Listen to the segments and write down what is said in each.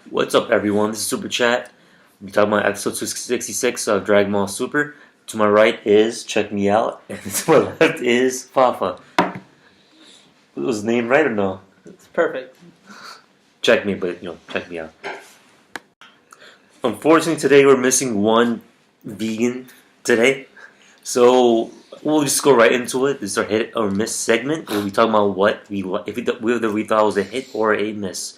What's up, everyone? This is Super Chat. We're talking about episode 66 of Dragon Ball Super. To my right is Check Me Out, and to my left is Fafa. Was his name right or no? It's perfect. Check me, but check me out. Unfortunately, today we're missing one vegan today, so we'll just go right into it. This is our hit or miss segment. We'll be talking about whether we thought it was a hit or a miss.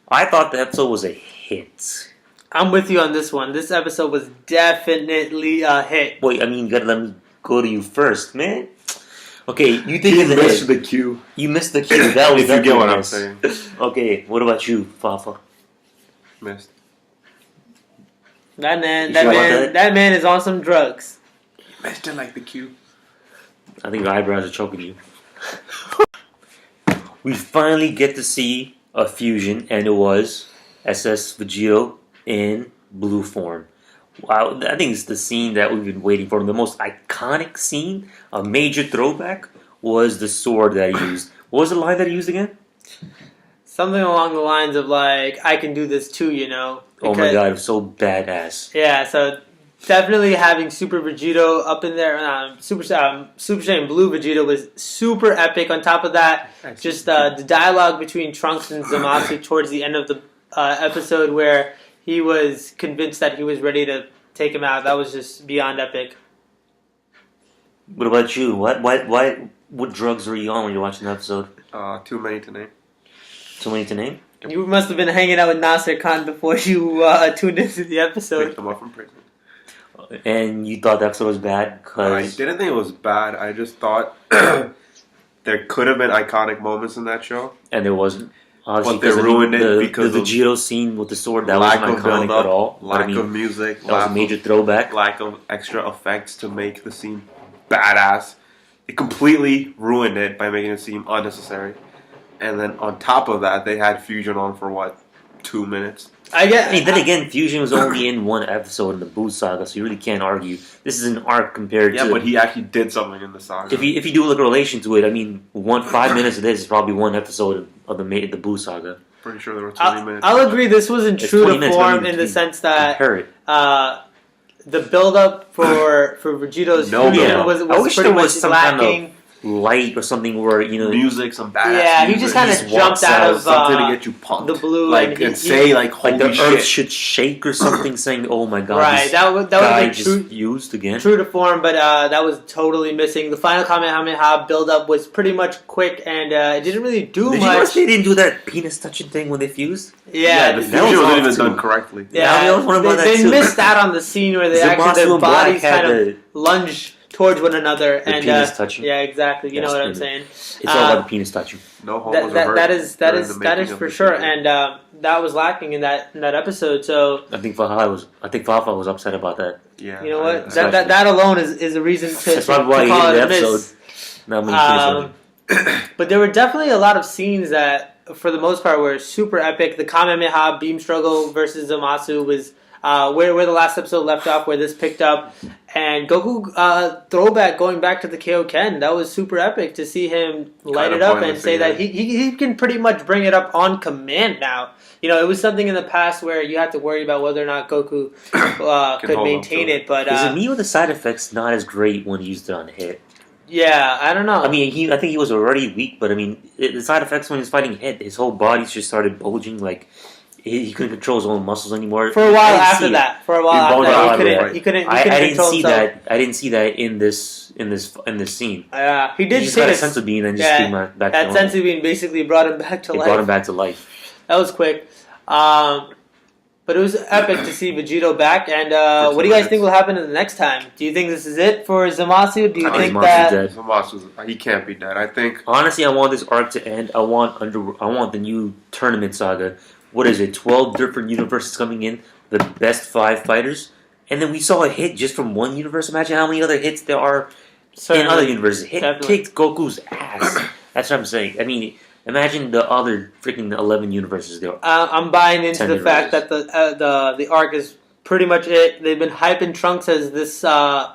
I thought the episode was a hit. I'm with you on this one. This episode was definitely a hit. Wait, you gotta let me go to you first, man. Okay, you think You it's a missed hit. the cue. You missed the cue. That was If you get what I'm miss. saying. Okay, what about you, Fafa? Missed. That man, You that sure about man, that? that man is on some drugs. Missed it like the cue. I think your eyebrows are choking you. We finally get to see a fusion, and it was SS Vegito in blue form. Wow, I think it's the scene that we've been waiting for. The most iconic scene, a major throwback, was the sword that he used. What was the line that he used again? Something along the lines of like, "I can do this too," you know. Oh my Because- god, it was so badass. Yeah, so definitely having Super Vegito up in there, Super Saiyan Blue Vegito was super epic. On top of that, just the dialogue between Trunks and Zamasu towards the end of the episode, where he was convinced that he was ready to take him out. That was just beyond epic. What about you? What drugs were you on when you were watching the episode? Too many to name. Too many to name? You must have been hanging out with Nasser Khan before you tuned into the episode. Picked them up from prison. And you thought the episode was bad I because didn't think it was bad. I just thought there could have been iconic moments in that show. and there wasn't. Obviously, But they ruined it because the of Vegito scene with the sword that lack wasn't of iconic build-up, at all. lack of music, that was a major throwback. lack of extra effects to make the scene badass. It completely ruined it by making it seem unnecessary. And then on top of that, they had Fusion on for 2 minutes? Then again, Fusion was only in one episode in the Boo Saga, so you really can't argue. This is an arc compared Yeah, to. but he actually did something in the saga. if you do look a relation to it, 5 minutes of this is probably one episode of the Boo Saga. Pretty sure there were 20 minutes. I'll agree this wasn't It's true 20 to minutes, form but in the sense that Compare it. the build-up for Vegito's No fusion build-up. was I wish pretty there was much some kind of lacking. Light or something where Music, some badass Yeah, he music. just kind of He just walks jumped out out, of something to get you pumped. the blue like and and say he- holy like the shit. earth should shake or something, saying, "Oh my god, Right, this that would guy have just been used again." true to form, but that was totally missing. The final Kamehameha build-up was pretty much quick, and it didn't really do Did you notice much. they didn't do that penis touching thing when they fused? Yeah, the that fusion was wasn't off even too. done correctly. Yeah, I was wondering about they that too. missed out on the scene where they Zamasu actually their and Black bodies had kind of the lunge towards one another, The and penis touching. yeah, exactly. You Yes, know what I'm penis. saying? It's all about the penis touching. No homo That, was that, hurt that is during the that making is of for the sure, fusion. and that was lacking in that episode. So I think Fafa was upset about that. Yeah, you know what? Especially- That alone is a reason to, That's probably why to he call hated it the a episode. miss. Not many penis touching. But there were definitely a lot of scenes that, for the most part, were super epic. The Kamehameha beam struggle versus Zamasu was where the last episode left off, where this picked up. And Goku throwback going back to the Kaioken, that was super epic to see him light Kind it of up and pointless, say yeah. that he can pretty much bring it up on command now. You know, it was something in the past where you had to worry about whether or not Goku could hold maintain on to it. But Is it me or the side effects not as great when he used it on Hit? yeah, I don't know. I think he was already weak, but the side effects when he was fighting Hit, his whole body just started bulging, like he couldn't control his own muscles anymore. for a while I didn't after see that, boned out, he right. couldn't I didn't control see himself. that. I didn't see that in this scene. He did He just say got a this- sense of being and just yeah, came back to that normal. sense of being basically brought him back to It life. brought him back to life. That was quick. But it was epic to see Vegito back. And For what do 2 you guys minutes. think will happen in the next time? Do you think this is it for Zamasu? Do you I think Zamasu that... dead. Zamasu, he can't be dead. I think Honestly, I want this arc to end. I want the new tournament saga. What is it? 12 different universes coming in, the best 5 fighters, and then we saw a hit just from one universe. Imagine how many other hits there are in other universes. Hit Definitely. kicked Goku's ass. That's what I'm saying. Imagine the other freaking 11 universes there. I'm buying into 10 the fact universes. that the arc is pretty much it. They've been hyping Trunks as this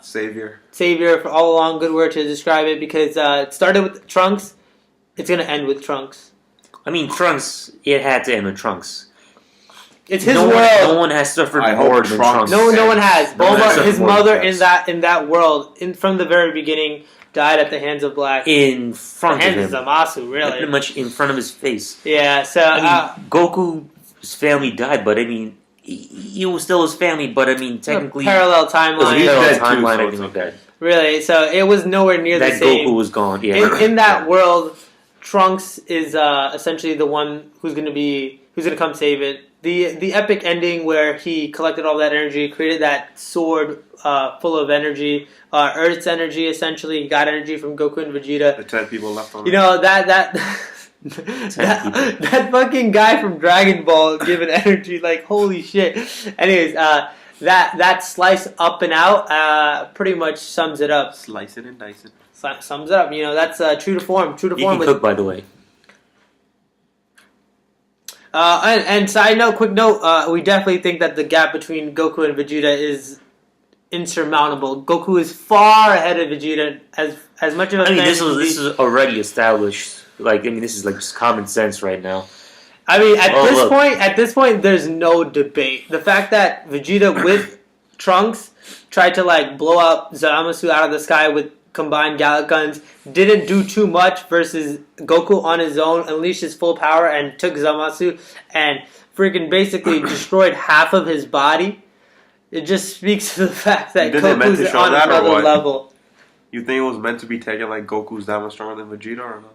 savior. savior for all along. Good word to describe it, because it started with Trunks. It's going to end with Trunks. Trunks, it had to end with Trunks. It's his no world. No one has suffered I hope more than Trunks- Trunks. No one has. No one Bulma, has his more mother deaths. in that world, from the very beginning, died at the hands of Black. In The front of hands him. of Zamasu, Pretty really. much in front of his face. Yeah. So I mean, Goku's family died, but I mean, he was still his family. But I mean, technically, parallel it was a timeline. He's parallel dead too, timeline, so everything like that. Really. So it was nowhere near That the same. Goku was gone. Yeah. In that world, Trunks is essentially the one who's gonna come save it. The epic ending where he collected all that energy, created that sword full of energy, Earth's energy. Essentially, he got energy from Goku and Vegeta. The 10 people left on You it. know that fucking guy from Dragon Ball giving energy, like holy shit. Anyways, that slice up and out pretty much sums it up. Slice it and dice it. Sums it up. You know, that's true to form. True to You form. can cook, by the way. And side note, quick note, we definitely think that the gap between Goku and Vegeta is insurmountable. Goku is far ahead of Vegeta as much of a I mean, fan this as is already established. Like, I mean, this is like just common sense right now. I mean, Oh, look. at this point, there's no debate. The fact that Vegeta with Trunks tried to like blow up Zamasu out of the sky with combined Gallic guns didn't do too much versus Goku on his own unleashed his full power and took Zamasu and freaking basically destroyed half of his body. It just speaks to the fact that Did they meant to Goku's show on that or another what? level. You think it was meant to be taken like Goku's that much stronger than Vegeta or not?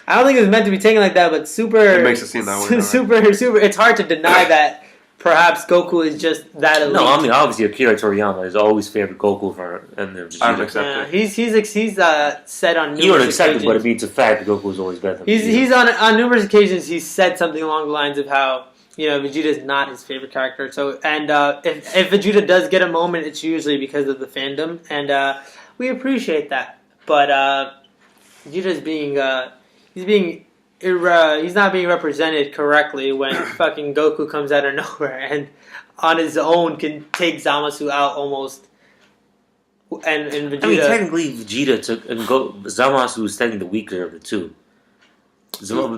I don't think it was meant to be taken like that, but super. It makes it seem that way, Super. It's hard to deny that perhaps Goku is just that elite. No, I mean, obviously, Akira Toriyama has always favored Goku for and then I don't Vegeta. accept Yeah, it. he's said on numerous You don't accept occasions. it, but I mean, it's a fact that Goku is always better than Vegeta. He's on numerous occasions. He's said something along the lines of how Vegeta is not his favorite character. So if Vegeta does get a moment, it's usually because of the fandom, and we appreciate that. But Vegeta's he's not being represented correctly when fucking Goku comes out of nowhere and on his own can take Zamasu out almost. And Vegeta. I mean, technically, Vegeta took and Zamasu was technically the weaker of the two.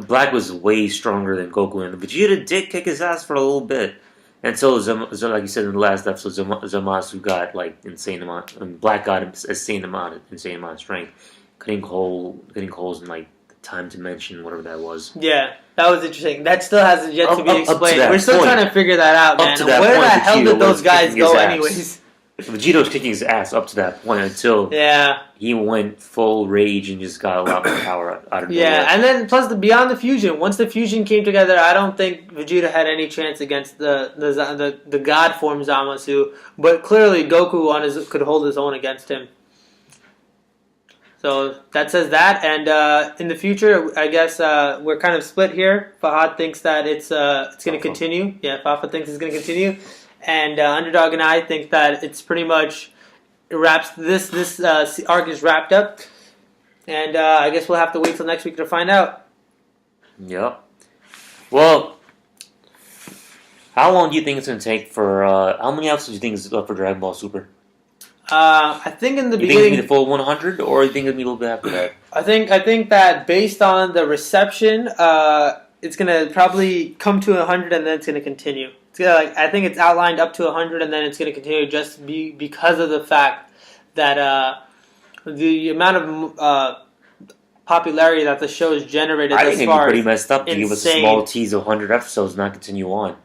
Black was way stronger than Goku, and Vegeta did kick his ass for a little bit until, like you said in the last episode, Zamasu got like insane amount, and Black got insane amount of strength, cutting holes in like the time dimension, whatever that was. Yeah, that was interesting. That still hasn't yet to be Up to explained. that We're still point. trying to figure that out, Up man. to that Where point, the hell Vegeta did those was guys kicking his go, ass. anyways? Vegeta was kicking his ass up to that point until Yeah, he went full rage and just got a lot more power out of nowhere. yeah, and then plus beyond the fusion. Once the fusion came together, I don't think Vegeta had any chance against the God form Zamasu. But clearly, Goku could hold his own against him. So that says that, and in the future, I guess we're kind of split here. Fahad thinks that it's going to continue. Yeah, Fafa thinks it's going to continue, and Underdog and I think that it's pretty much this arc is wrapped up, and I guess we'll have to wait till next week to find out. Yep. Well, how long do you think it's going to take for? How many episodes do you think is left for Dragon Ball Super? I think in the You think it's going to beginning, be the full 100, or you think it'll be a little bit after that? I think that based on the reception, it's gonna probably come to 100 and then it's gonna continue. It's gonna I think it's outlined up to 100 and then it's gonna continue just because of the fact that the amount of popularity that the show has generated I thus think it'd be far. pretty messed up to give us a insane. small tease of 100 episodes and not continue on.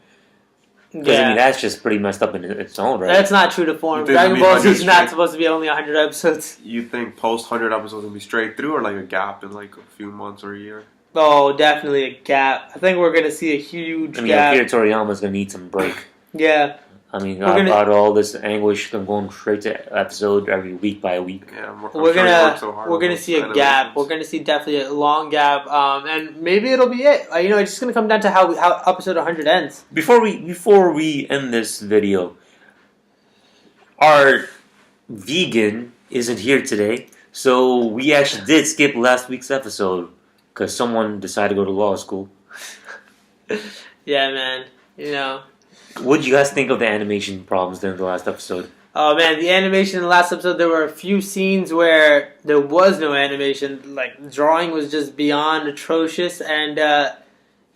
Because, I Yeah. mean, that's just pretty messed up in its own right. That's not true to form. You think Dragon it'll be Ball Z is 100 not straight? supposed to be only 100 episodes. You think post 100 episodes will be straight through or like a gap in like a few months or a year? Oh, definitely a gap. I think we're gonna see a huge I mean, gap. Akira Toriyama's going to need some break. Yeah. I mean, We're gonna- out of all this anguish, I'm going straight to episode every week by week. Yeah, I'm We're sure he gonna worked so hard we're on gonna those see a animations. gap. We're gonna see definitely a long gap, and maybe it'll be it. It's just gonna come down to how episode 100 ends. Before we end this video, our vegan isn't here today, so we actually did skip last week's episode because someone decided to go to law school. Yeah, man. What did you guys think of the animation problems during the last episode? Oh man, the animation in the last episode. There were a few scenes where there was no animation. Like drawing was just beyond atrocious, and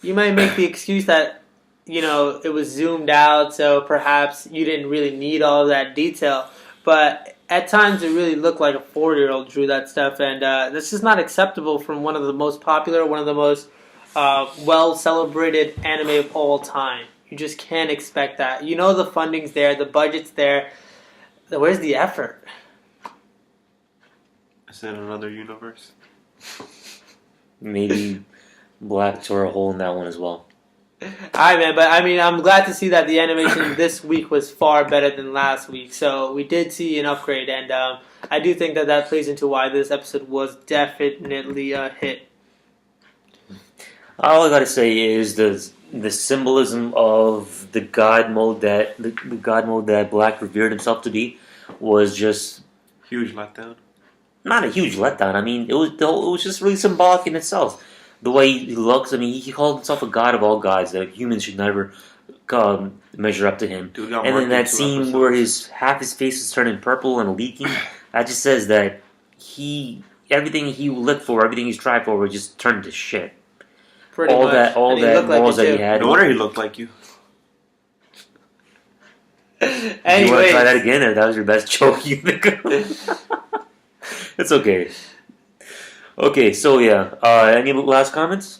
you might make the excuse that it was zoomed out, so perhaps you didn't really need all of that detail. But at times, it really looked like a 4-year-old drew that stuff, and this is not acceptable from one of the most popular, one of the most well-celebrated anime of all time. You just can't expect that. The funding's there, the budget's there. Where's the effort? Is it another universe? Maybe Black tore a hole in that one as well. Alright, man, but I'm glad to see that the animation this week was far better than last week. So we did see an upgrade, and I do think that plays into why this episode was definitely a hit. All I gotta say is the symbolism of the god mode that the god mode that Black revered himself to be was just Huge letdown. not a huge letdown. I mean, it was just really symbolic in itself. The way he looks, I mean, he called himself a god of all gods, that humans should never measure up to him. Dude got And then marked that in 2 scene episodes. where half his face is turning purple and leaking, that just says that everything he looked for, everything he's tried for, was just turned to shit. Pretty all much. that And he looked morals like it that he too. had. No wonder he looked like you. You want to Anyways, try that again, or that was your best joke you think of? It's okay. Okay, so yeah. Any last comments?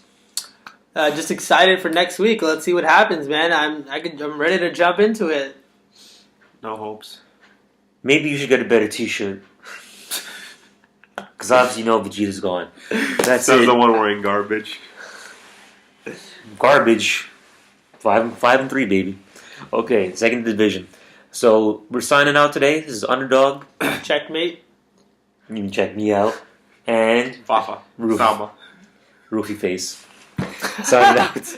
just excited for next week. Let's see what happens, man. I'm ready to jump into it. No hopes. Maybe you should get a better T-shirt. Because obviously you know Vegeta's gone. That's Says it. the one wearing garbage. Garbage. 5-3, baby. Okay, second division. So we're signing out today. This is Underdog. Checkmate. You can check me out. And Fafa. Roof. Sama. Roofy Face. Signing out.